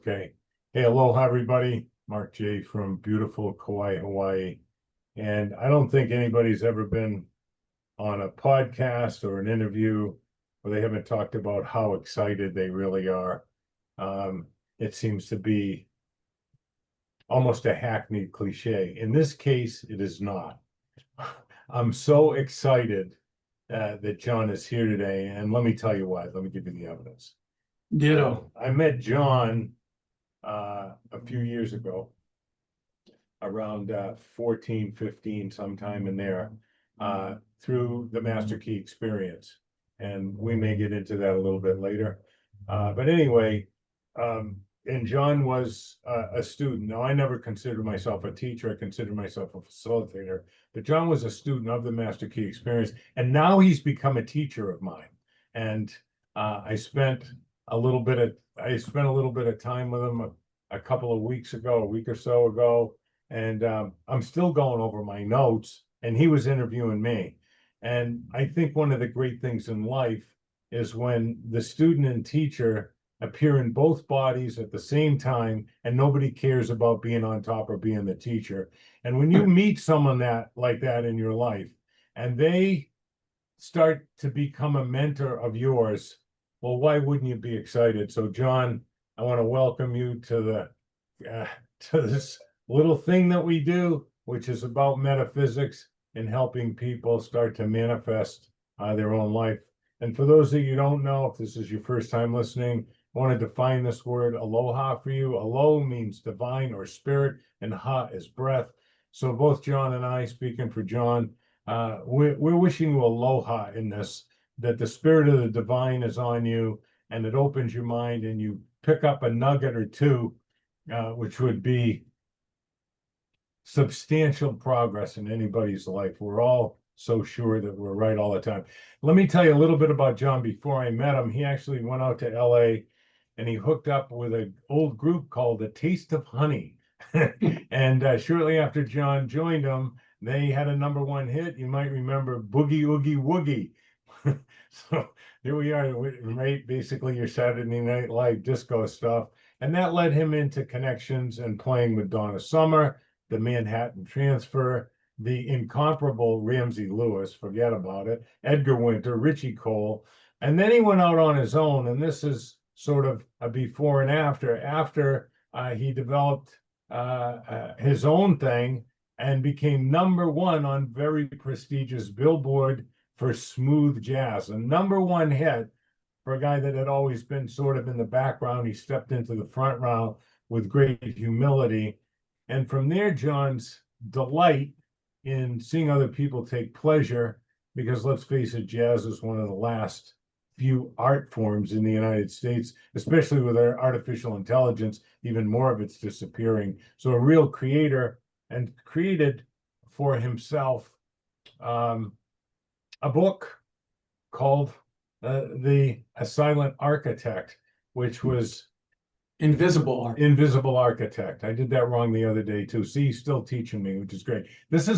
Okay. Hey, aloha, everybody. Mark J. from beautiful Kauai, Hawaii. And I don't think anybody's ever been on a podcast or an interview where they haven't talked about how excited they really are. It seems to be almost a hackneyed cliche. In this case, it is not. I'm so excited that John is here today. And let me tell you why. Let me give you the evidence. Ditto. I met John a few years ago, around 14, 15, sometime in there, through the Master Key experience. And we may get into that a little bit later. But anyway, and John was a student. Now, I never considered myself a teacher. I considered myself a facilitator. But John was a student of the Master Key experience. And now he's become a teacher of mine. And I spent a little bit of time with him a couple of weeks ago, a week or so ago, and I'm still going over my notes, and he was interviewing me. And I think one of the great things in life is when the student and teacher appear in both bodies at the same time, and nobody cares about being on top or being the teacher. And when you meet someone like that in your life, and they start to become a mentor of yours, well, why wouldn't you be excited? So, John, I want to welcome you to this little thing that we do, which is about metaphysics and helping people start to manifest their own life. And for those of you who don't know, if this is your first time listening, I want to define this word aloha for you. Alo means divine or spirit, and ha is breath. So both John and I, speaking for John, we're wishing you aloha in this, that the spirit of the divine is on you, and it opens your mind, and you pick up a nugget or two, which would be substantial progress in anybody's life. We're all so sure that we're right all the time. Let me tell you a little bit about John. Before I met him, he actually went out to LA and he hooked up with an old group called The Taste of Honey. And shortly after John joined them, they had a #1 hit. You might remember Boogie Oogie Woogie. So here we are, right? Basically your Saturday Night Live disco stuff. And that led him into connections and playing with Donna Summer, the Manhattan Transfer, the incomparable Ramsey Lewis, forget about it, Edgar Winter, Richie Cole. And then he went out on his own, and this is sort of a before and after he developed his own thing and became #1 on very prestigious Billboard for smooth jazz, a #1 hit for a guy that had always been sort of in the background. He stepped into the front row with great humility. And from there, John's delight in seeing other people take pleasure, because let's face it, jazz is one of the last few art forms in the United States, especially with our artificial intelligence, even more of it's disappearing. So a real creator, and created for himself a book called A Silent Architect, which was Invisible art. Invisible Architect. I did that wrong the other day too. See, he's still teaching me, which is great. This is